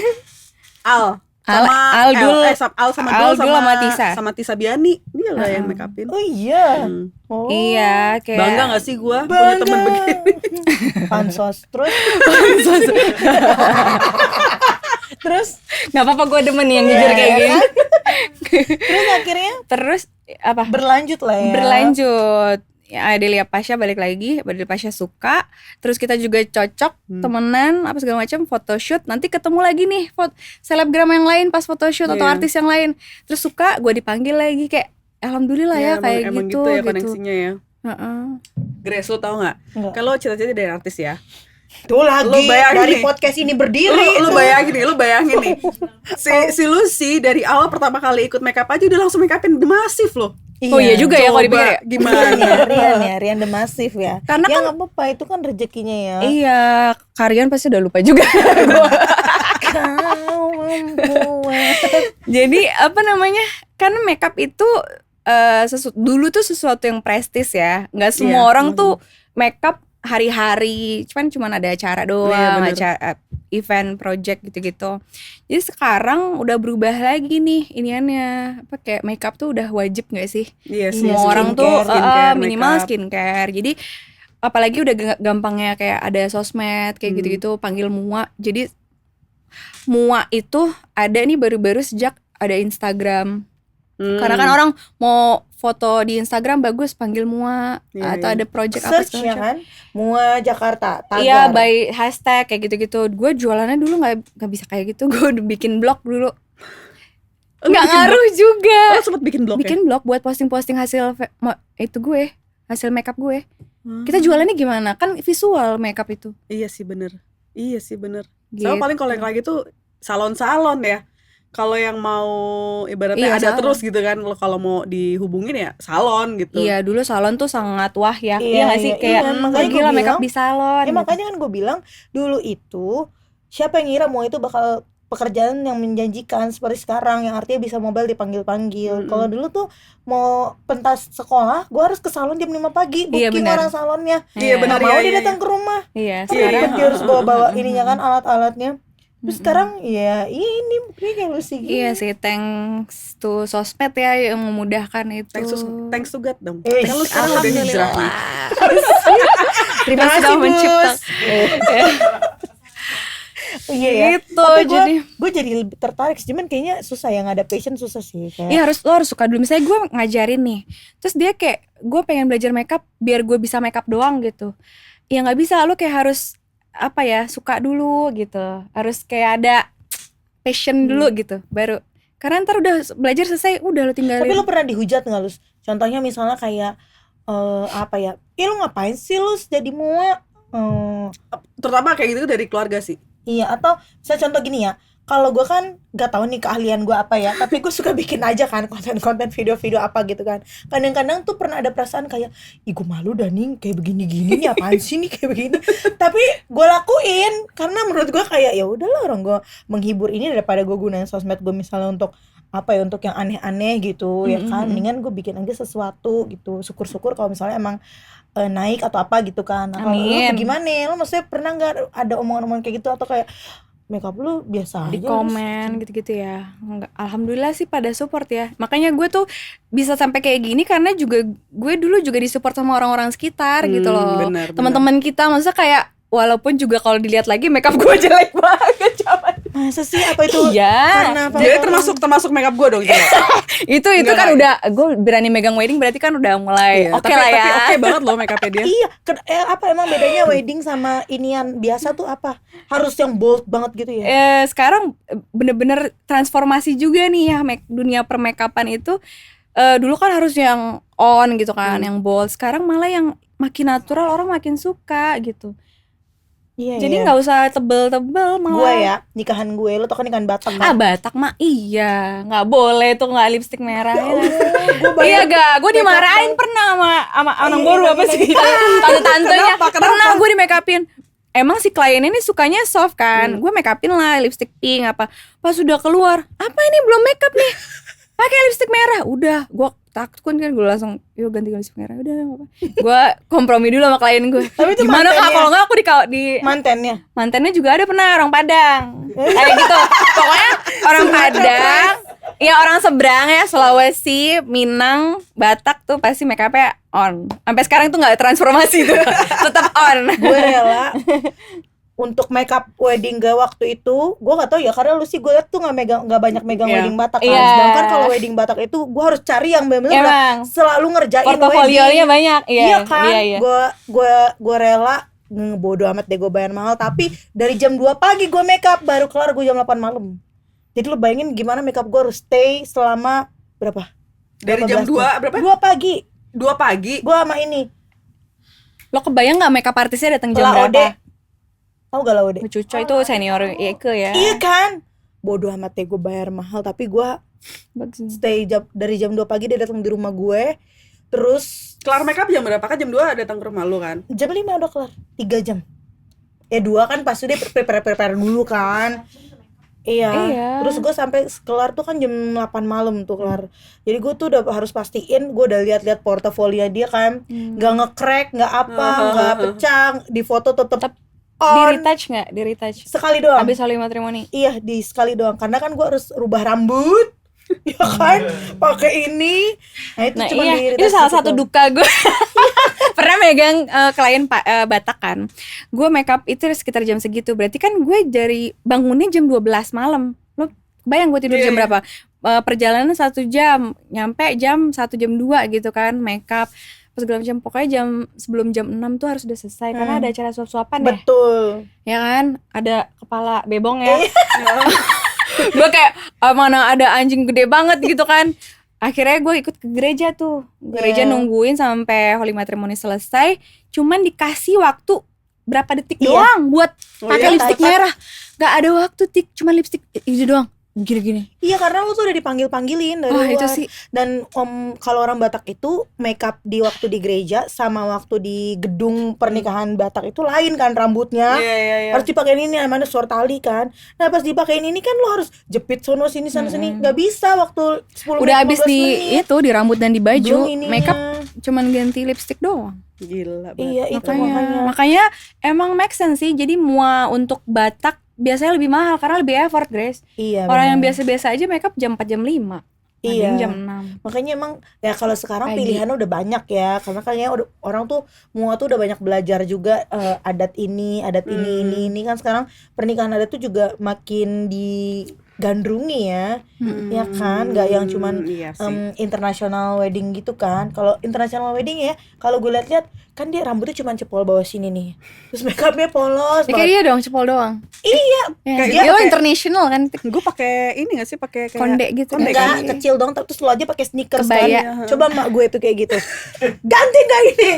Speaker 3: Al sama
Speaker 1: Tisa.
Speaker 3: Sama Tisa Biani. Dia lah yang make upin.
Speaker 2: Oh iya.
Speaker 1: Iya, kayak
Speaker 3: Bangga gak sih gue punya teman begini?
Speaker 2: Pansos. Terus
Speaker 1: nggak apa-apa, gue demen yang jujur kayak gini.
Speaker 2: Terus akhirnya
Speaker 1: apa?
Speaker 2: Berlanjut lah ya.
Speaker 1: Berlanjut. Ya, Adelia Pasha balik lagi, Adelia Pasha suka. Terus kita juga cocok, temenan, apa segala macam, photoshoot. Nanti ketemu lagi nih selebgram yang lain pas photoshoot atau artis yang lain. Terus suka, gue dipanggil lagi kayak alhamdulillah ya kayak
Speaker 3: emang
Speaker 1: gitu.
Speaker 3: Gitu ya koneksinya ya. Grace, lo tau nggak? Kalau cita-cita dari artis ya.
Speaker 2: Tuh lagi dari podcast ini berdiri.
Speaker 3: Lu bayangin nih. Si Lucy dari awal pertama kali ikut make up aja udah langsung make upin The Massive loh.
Speaker 1: Oh iya juga ya kalau dipikir ya.
Speaker 3: Gimana?
Speaker 2: Rian The Massive ya.
Speaker 1: Karena
Speaker 2: ya nggak apa-apa, itu kan rezekinya ya.
Speaker 1: Iya, Karian pasti udah lupa juga. Jadi kan makeup itu dulu tuh sesuatu yang prestis ya. Nggak semua orang tuh makeup hari-hari, cuman ada acara
Speaker 3: Iya,
Speaker 1: doang,
Speaker 3: bener.
Speaker 1: acara event project gitu-gitu. Jadi sekarang udah berubah lagi nih iniannya, apa kayak makeup tuh udah wajib nggak sih?
Speaker 3: Iya sih.
Speaker 1: Semua orang tuh
Speaker 3: skincare,
Speaker 1: minimal
Speaker 3: makeup.
Speaker 1: skincare. Jadi apalagi udah gampangnya kayak ada sosmed kayak gitu-gitu, panggil Mua. Jadi Mua itu ada nih baru-baru sejak ada Instagram. Karena kan orang mau foto di Instagram bagus panggil Mua,
Speaker 3: Iya,
Speaker 1: atau
Speaker 3: iya.
Speaker 1: ada project apa
Speaker 2: Search
Speaker 1: segala
Speaker 2: ya
Speaker 1: macam.
Speaker 2: kan, Mua Jakarta, tagar.
Speaker 1: Iya, by hashtag kayak gitu-gitu. Gue jualannya dulu nggak bisa kayak gitu. Gue udah bikin blog dulu.
Speaker 3: Lu
Speaker 1: Nggak
Speaker 3: bikin
Speaker 1: ngaruh juga.
Speaker 3: Oh, sempet bikin blog
Speaker 1: Bikin blog buat posting-posting hasil itu gue, hasil makeup gue.
Speaker 3: ya?
Speaker 1: Kita jualannya gimana? Kan visual makeup itu.
Speaker 3: Iya sih bener.
Speaker 1: Gitu.
Speaker 3: Soalnya paling kalau yang kayak gitu salon-salon ya. Kalau yang mau ibaratnya
Speaker 1: Iya,
Speaker 3: ada
Speaker 1: salon.
Speaker 3: terus gitu kan, lo kalau mau dihubungin ya salon gitu.
Speaker 1: Iya, dulu salon tuh sangat wah ya.
Speaker 2: Iya,
Speaker 1: Iya nggak sih?
Speaker 2: iya,
Speaker 1: Kayak
Speaker 2: iya.
Speaker 1: wah,
Speaker 2: Makanya
Speaker 1: gila
Speaker 2: gue
Speaker 1: makeup
Speaker 2: bilang,
Speaker 1: di salon.
Speaker 2: ya
Speaker 1: gitu.
Speaker 2: makanya kan gue bilang dulu itu siapa yang ngira Mua itu bakal pekerjaan yang menjanjikan seperti sekarang yang artinya bisa mobile dipanggil-panggil. Kalau dulu tuh mau pentas sekolah, gue harus ke salon jam 5 pagi,
Speaker 1: Iya,
Speaker 2: booking
Speaker 1: benar.
Speaker 2: orang salonnya.
Speaker 3: Iya, benar,
Speaker 2: Nggak mau
Speaker 3: iya,
Speaker 2: dia
Speaker 3: iya,
Speaker 2: datang ke rumah.
Speaker 1: Iya,
Speaker 3: Iya,
Speaker 1: sekarang
Speaker 2: Ribet, dia harus bawa ininya kan, alat-alatnya. Terus sekarang ya ini buktinya kayak Lucy gini.
Speaker 1: iya sih, thanks to sosmed ya yang memudahkan itu.
Speaker 3: Thanks to God dong.
Speaker 2: Eh,
Speaker 3: Kan lu sekarang udah hijrah nih.
Speaker 1: Terima kasih
Speaker 2: Makasih,
Speaker 1: sudah
Speaker 2: Gus.
Speaker 1: menciptakan.
Speaker 2: Iya ya.
Speaker 1: Gitu,
Speaker 2: Tapi
Speaker 1: jadi
Speaker 2: gue jadi lebih tertarik sih. Cuman kayaknya susah yang ada passion susah sih kayak.
Speaker 1: iya lo harus suka dulu. Misalnya gue ngajarin nih, terus dia kayak gue pengen belajar makeup biar gue bisa makeup doang gitu. Ya nggak bisa, lo kayak harus apa ya, suka dulu gitu. Harus kayak ada passion dulu gitu, baru. Karena ntar udah belajar selesai, udah lo tinggalin.
Speaker 2: Tapi lu pernah dihujat nggak, Lus? Contohnya misalnya kayak apa ya? Ih lu ngapain sih Lus jadi Mua?
Speaker 3: Terutama kayak gitu dari keluarga sih.
Speaker 2: Iya, atau saya contoh gini ya. Kalau gue kan gak tahu nih keahlian gue apa ya, tapi gue suka bikin aja kan konten-konten video-video apa gitu kan. Kadang-kadang tuh pernah ada perasaan kayak, ih gue malu dah nih kayak begini-gini nih, apaan sih nih kayak begini. Tapi gue lakuin karena menurut gue kayak ya udahlah, orang gue menghibur ini daripada gue gunain sosmed gue misalnya untuk apa ya, untuk yang aneh-aneh gitu ya kan. Mendingan gue bikin aja sesuatu gitu. Syukur-syukur kalau misalnya emang naik atau apa gitu kan. Nah, kalau lu
Speaker 1: Amin.
Speaker 2: gimana? Lu maksudnya pernah nggak ada omongan-omongan kayak gitu atau kayak makeup lu biasa
Speaker 1: di
Speaker 2: aja
Speaker 1: komen gitu-gitu ya. Enggak, alhamdulillah sih pada support ya. Makanya gue tuh bisa sampai kayak gini karena juga gue dulu juga disupport sama orang-orang sekitar gitu loh.
Speaker 3: Benar,
Speaker 1: Teman-teman kita maksudnya kayak walaupun juga kalau dilihat lagi makeup gue jelek banget zaman.
Speaker 2: Masa sih, apa itu?
Speaker 1: Iya.
Speaker 2: Karena apa?
Speaker 3: Jadi termasuk makeup gue dong jelek.
Speaker 1: Itu
Speaker 3: Enggak,
Speaker 1: kan
Speaker 3: enggak.
Speaker 1: udah gue berani megang wedding berarti kan udah mulai oke lah ya.
Speaker 3: Tapi oke banget loh makeupnya dia.
Speaker 2: Iya, apa emang bedanya wedding sama inian biasa tuh apa? Harus yang bold banget gitu ya?
Speaker 1: Sekarang bener-bener transformasi juga nih ya dunia permakeupan itu. Dulu kan harus yang on gitu kan, yang bold. Sekarang malah yang makin natural, orang makin suka gitu.
Speaker 2: Iya.
Speaker 1: Jadi nggak usah tebel-tebel malah.
Speaker 2: Gue ya, nikahan gue, lo tau kan nikahan Batak kan?
Speaker 1: Batak mah iya, nggak boleh tuh nggak lipstick merah.
Speaker 2: gue
Speaker 1: Iya gak, gue dimarahin pernah sama anak
Speaker 2: Iya,
Speaker 1: baru apa sih, tante-tantenya.
Speaker 3: Kenapa?
Speaker 1: Pernah gue di make upin. Emang si klien ini sukanya soft kan, gue make upin lah lipstick pink apa. Pas sudah keluar, apa ini belum make up nih? Pakai lipstick merah. Udah, gue takut kan, gue langsung yuk ganti lipstick merah. Udah nggak apa. Gue kompromi dulu sama klien gue.
Speaker 2: Tapi itu
Speaker 1: Gimana kak,
Speaker 2: mantannya?
Speaker 1: kalau nggak aku di
Speaker 2: Mantannya.
Speaker 1: mantannya juga ada pernah orang Padang kayak gitu. Pokoknya orang Padang, ya orang seberang ya, Sulawesi, Minang, Batak tuh pasti make upnya on. Sampai sekarang tuh nggak transformasi tuh, tetap on.
Speaker 2: Gue rela untuk makeup wedding gue waktu itu. Gue gak tahu ya, karena lu sih gue liat tuh nggak banyak megang
Speaker 3: Iya.
Speaker 2: wedding Batak kan.
Speaker 1: Iya.
Speaker 2: Sedangkan kalau wedding Batak itu gue harus cari yang bener-bener udah
Speaker 1: Emang
Speaker 2: selalu ngerjain
Speaker 1: portofolionya
Speaker 2: wedding.
Speaker 1: banyak.
Speaker 2: Iya kan,
Speaker 1: Iya, iya.
Speaker 2: gue rela ngebodo amat deh gue bayar mahal, tapi dari jam 2 pagi gue makeup, baru kelar gue jam 8 malam. Jadi lu bayangin gimana makeup gue harus stay selama berapa?
Speaker 3: Dari jam 2 berapa?
Speaker 2: 2 pagi
Speaker 3: 2 pagi.
Speaker 2: gue sama ini
Speaker 1: Lo kebayang nggak make up artisnya datang jam
Speaker 2: Laude.
Speaker 1: berapa?
Speaker 2: Tau gak Laude?
Speaker 1: Bu Cuco itu senior Ike ya.
Speaker 2: Iya kan, bodo amat deh gue bayar mahal, tapi gue
Speaker 1: Bagus.
Speaker 2: stay dari jam 2 pagi dia datang di rumah gue. Terus
Speaker 3: Kelar makeup jam berapa kan? Jam 2 datang ke rumah lu kan?
Speaker 2: jam 5 udah kelar, 3 jam. 2 kan pas dia prepare dulu kan. Iya. Terus gue sampai kelar tuh kan jam 8 malam tuh kelar. Jadi gue tuh udah harus pastiin, gue udah lihat-lihat portofolio dia kan, nggak nge-crack, nggak apa, nggak pecah, di foto tetep
Speaker 1: Di
Speaker 2: on.
Speaker 1: retouch nggak? Di retouch
Speaker 2: Sekali doang.
Speaker 1: abis holy matrimony.
Speaker 2: Iya, di sekali doang. Karena kan gue harus rubah rambut, ya kan, pakai ini. Nah itu
Speaker 1: Nah
Speaker 2: cuma
Speaker 1: iya,
Speaker 2: di
Speaker 1: itu salah
Speaker 2: retouch
Speaker 1: satu
Speaker 2: gitu.
Speaker 1: duka gue. Pernah megang klien Batak kan. Gue makeup itu sekitar jam segitu. Berarti kan gue dari bangunnya jam 12 malam. Lo bayang gue tidur jam berapa? Perjalanan 1 jam, nyampe jam 1 jam 2 gitu kan, makeup pas segala macam. Pokoknya sebelum jam 6 tuh harus udah selesai karena ada acara suap-suapan ya.
Speaker 2: Betul.
Speaker 1: Ya kan? Ada kepala bebong ya. Gue kayak mana ada anjing gede banget gitu kan. Akhirnya gue ikut ke gereja tuh. Gereja nungguin sampai holy matrimony selesai. Cuman dikasih waktu berapa detik doang buat pakai lipstik merah. Gak ada waktu tik, cuman lipstik itu doang. Gini-gini.
Speaker 2: Iya, karena lu tuh udah dipanggil-panggilin dari luar.
Speaker 1: Itu sih.
Speaker 2: Dan kalau orang Batak itu makeup di waktu di gereja sama waktu di gedung pernikahan Batak itu lain kan rambutnya.
Speaker 3: Iya.
Speaker 2: Harus dipakein ini namanya short tali kan. Nah, pas dipakein ini kan lu harus jepit sono sini sana sini. Gak bisa waktu 10
Speaker 1: Udah
Speaker 2: menit,
Speaker 1: habis
Speaker 2: 15
Speaker 1: di
Speaker 2: menit.
Speaker 1: itu di rambut dan di baju.
Speaker 2: Belum ininya.
Speaker 1: Makeup cuman ganti lipstik doang.
Speaker 3: Gila banget.
Speaker 2: Iya, itu makanya.
Speaker 1: Makanya emang make sense sih. Jadi untuk Batak biasanya lebih mahal karena lebih effort, Grace.
Speaker 2: Iya.
Speaker 1: Orang yang
Speaker 2: bener.
Speaker 1: biasa-biasa aja makeup jam 4 jam 5.
Speaker 2: Iya.
Speaker 1: Jam 6.
Speaker 2: Makanya emang ya kalau sekarang
Speaker 1: Pagi.
Speaker 2: pilihannya udah banyak ya. Karena kayaknya orang tuh semua tuh udah banyak belajar juga adat ini kan sekarang pernikahan adat tuh juga makin digandrungi ya. Ya kan, nggak yang cuman
Speaker 3: Iya sih.
Speaker 2: international wedding gitu kan. Kalau international wedding ya, kalau gue lihat-lihat kan dia rambutnya cuma cepol bawah sini nih. Terus makeupnya polos
Speaker 1: Ya, kayak dia dong, cepol doang.
Speaker 2: Iya.
Speaker 1: Ya,
Speaker 3: Kayak
Speaker 1: dia
Speaker 3: dia
Speaker 1: lo
Speaker 3: pakai-
Speaker 1: international kan.
Speaker 3: Gue pakai ini gak sih, pakai kayak
Speaker 1: Konde gitu kan.
Speaker 3: konde
Speaker 2: Enggak,
Speaker 3: kan?
Speaker 2: kecil dong, terus lo aja pakai sneakers
Speaker 1: Kebaya.
Speaker 2: kan. Coba mak gue tuh kayak gitu. Ganti dah ini.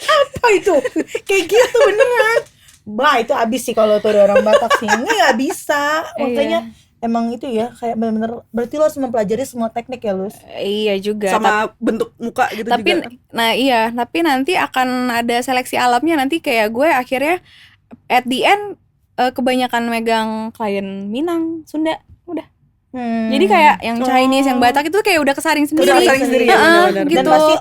Speaker 2: Apa itu? Kayak gitu beneran. Bah, itu abis sih kalau tuh ada orang Batak sih. Nggak bisa. Makanya emang itu ya, kayak bener-bener berarti lo harus mempelajari semua teknik ya, Lus.
Speaker 1: Iya juga.
Speaker 3: Sama bentuk muka gitu
Speaker 1: tapi
Speaker 3: juga.
Speaker 1: nah iya, tapi nanti akan ada seleksi alamnya. Nanti kayak gue akhirnya at the end kebanyakan megang klien Minang, Sunda, udah. Jadi kayak yang Chinese, yang Batak itu kayak udah kesaring sendiri.
Speaker 3: Udah kesaring sendiri, ya, benar-benar.
Speaker 2: Dan
Speaker 1: gitu.
Speaker 2: pasti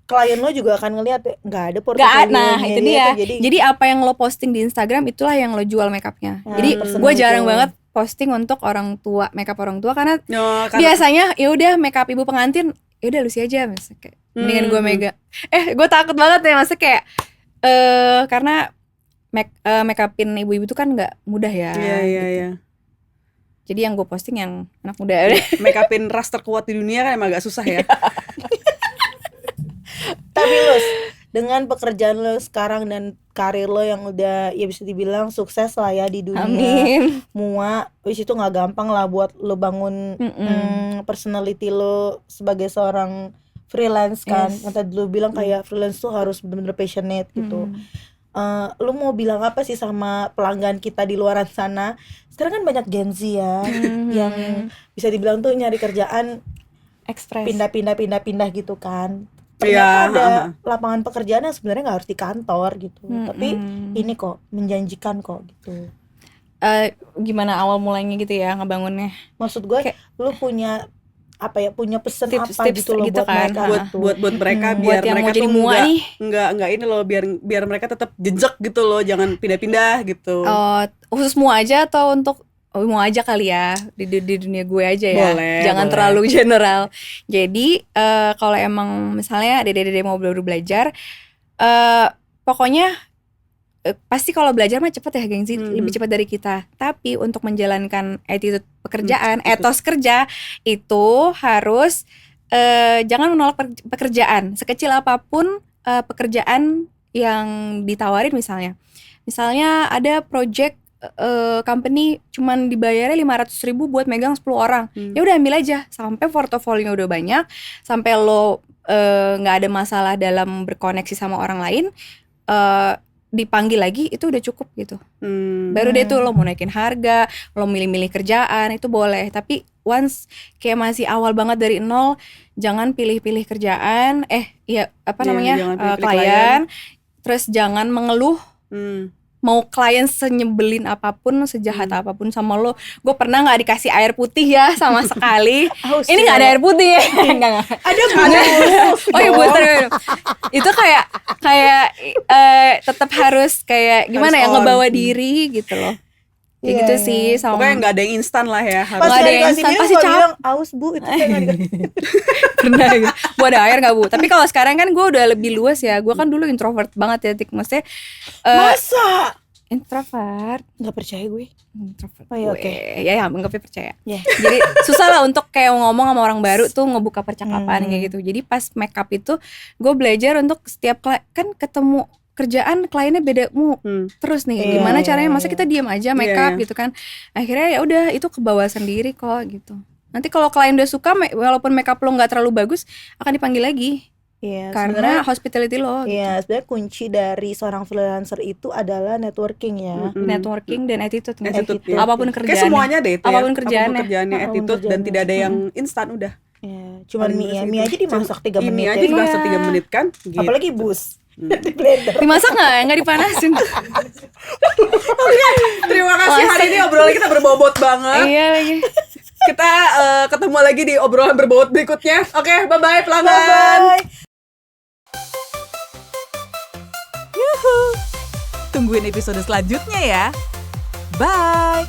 Speaker 2: klien lo juga akan ngeliat nggak ada
Speaker 1: Gak,
Speaker 2: portofolio.
Speaker 1: nah itu dia.
Speaker 2: Jadi
Speaker 1: Jadi apa yang lo posting di Instagram itulah yang lo jual makeupnya. Jadi
Speaker 2: personal
Speaker 1: gue jarang
Speaker 2: itu.
Speaker 1: banget posting untuk orang tua, makeup orang tua karena
Speaker 3: No,
Speaker 1: biasanya ya udah makeup ibu pengantin, ya udah Lucy aja misalnya kayak mendingan gue mega. Gue takut banget ya maksudnya kayak karena makeupin ibu-ibu itu kan nggak mudah ya.
Speaker 3: Iya.
Speaker 1: Jadi yang gue posting yang anak muda.
Speaker 3: Makeupin ras terkuat di dunia kan emang agak susah ya.
Speaker 2: Tapi Lus, dengan pekerjaan lo sekarang dan karir lo yang udah ya bisa dibilang sukses lah ya di dunia.
Speaker 1: Amin.
Speaker 2: Semua wis itu nggak gampang lah buat lo bangun personality lo sebagai seorang freelance kan. Yang tadi lo bilang kayak freelance tuh harus benar-benar passionate gitu. Lo mau bilang apa sih sama pelanggan kita di luar sana? Sekarang kan banyak Gen Z ya yang bisa dibilang tuh nyari kerjaan
Speaker 1: Express.
Speaker 2: pindah gitu kan.
Speaker 3: Iya,
Speaker 2: Ternyata ada lapangan pekerjaan yang sebenarnya nggak harus di kantor gitu, tapi ini kok menjanjikan kok gitu.
Speaker 1: Gimana awal mulainya gitu ya ngebangunnya?
Speaker 2: Maksud gue,
Speaker 1: Kayak-
Speaker 2: lu punya apa ya, punya pesan
Speaker 1: Tips
Speaker 2: apa gitu loh
Speaker 1: gitu
Speaker 2: buat
Speaker 1: kan.
Speaker 2: mereka
Speaker 3: buat
Speaker 2: gitu.
Speaker 3: buat mereka
Speaker 1: Buat
Speaker 3: biar
Speaker 1: yang
Speaker 3: mereka
Speaker 1: mau jadi
Speaker 3: tuh
Speaker 1: mua nih.
Speaker 3: enggak ini loh, biar mereka tetap jejak gitu loh, jangan pindah-pindah gitu.
Speaker 1: Khusus mau aja atau untuk mau aja kali ya di dunia gue aja ya.
Speaker 3: Boleh,
Speaker 1: Jangan
Speaker 3: boleh.
Speaker 1: terlalu general. Jadi kalau emang misalnya dede-dede mau baru belajar, pokoknya pasti kalau belajar mah cepet ya gengsi, lebih cepat dari kita. Tapi untuk menjalankan attitude pekerjaan, etos kerja itu harus jangan menolak pekerjaan sekecil apapun pekerjaan yang ditawarin. Misalnya ada project company cuman dibayarnya 500.000 buat megang 10 orang. Ya udah ambil aja sampai portofolio udah banyak, sampai lo nggak ada masalah dalam berkoneksi sama orang lain, dipanggil lagi itu udah cukup gitu. Baru deh tuh lo mau naikin harga, lo milih-milih kerjaan itu boleh. Tapi once kayak masih awal banget dari nol, jangan pilih-pilih kerjaan,
Speaker 3: jangan pilih-pilih
Speaker 1: klien. Terus jangan mengeluh mau klien senyebelin apapun, sejahat apapun sama lo, gue pernah nggak dikasih air putih ya sama sekali. Ini nggak ada air putih ya? Enggak.
Speaker 2: Ada bus.
Speaker 1: Oh iya booster. Itu kayak tetap harus kayak gimana
Speaker 3: Harus
Speaker 1: ya,
Speaker 3: on.
Speaker 1: ngebawa diri gitu loh. Kayak
Speaker 2: Iya,
Speaker 1: gitu
Speaker 2: iya.
Speaker 1: sih sama.
Speaker 3: Pokoknya nggak ada yang instan lah ya.
Speaker 2: Pas
Speaker 1: Nggak ada
Speaker 2: nggak
Speaker 1: yang
Speaker 2: dikasih
Speaker 1: instan,
Speaker 2: minum
Speaker 1: pasti
Speaker 2: gua
Speaker 1: capek.
Speaker 2: bilang aus bu, itu kayak nggak dikasih.
Speaker 1: Pernah gitu. Bu ada air gak bu? Tapi kalau sekarang kan gue udah lebih luas ya. Gue kan dulu introvert banget ya, Tik. Maksudnya
Speaker 2: Masa?
Speaker 1: introvert.
Speaker 2: Nggak percaya gue.
Speaker 1: Introvert
Speaker 2: Oh, iya,
Speaker 1: gue.
Speaker 2: oke.
Speaker 1: Ya anggapnya percaya.
Speaker 2: Ya.
Speaker 1: Jadi susah lah untuk kayak ngomong sama orang baru tuh, ngebuka percakapan kayak gitu. Jadi pas make up itu gue belajar untuk setiap kan ketemu kerjaan kliennya beda terus nih.
Speaker 2: Iya,
Speaker 1: Gimana
Speaker 2: iya,
Speaker 1: caranya? Masa
Speaker 2: iya.
Speaker 1: kita diam aja make up gitu kan. Akhirnya ya udah, itu kebawa sendiri kok gitu. Nanti kalau klien udah suka, walaupun make up lo nggak terlalu bagus, akan dipanggil lagi.
Speaker 2: Iya,
Speaker 1: Karena hospitality lo gitu.
Speaker 2: iya, sebenarnya kunci dari seorang freelancer itu adalah networking ya.
Speaker 1: Networking dan attitude,
Speaker 3: Attitude,
Speaker 2: Attitude.
Speaker 3: ya.
Speaker 1: apapun
Speaker 3: Kayak
Speaker 1: kerjaannya.
Speaker 3: semuanya deh itu
Speaker 1: Apapun
Speaker 3: ya.
Speaker 1: kerjaannya.
Speaker 3: Kerjaannya
Speaker 2: Apapun
Speaker 3: attitude dan
Speaker 2: kerjaannya.
Speaker 3: tidak ada yang instan udah.
Speaker 2: Ya, cuman
Speaker 3: Paling
Speaker 2: mie ya,
Speaker 3: beres
Speaker 2: mie
Speaker 3: itu.
Speaker 2: aja dimasak 3 menit
Speaker 3: Mie
Speaker 2: ya.
Speaker 3: aja dimasak
Speaker 1: Iya.
Speaker 3: 3 menit kan. Gitu.
Speaker 2: Apalagi bus. Di blender.
Speaker 1: Dimasak nggak dipanasin?
Speaker 3: Terima kasih, hari ini obrolan kita berbobot banget.
Speaker 1: Iya lagi.
Speaker 3: Kita ketemu lagi di obrolan berbobot berikutnya. Oke, bye-bye pelanggan.
Speaker 2: Bye.
Speaker 4: Tungguin episode selanjutnya ya. Bye.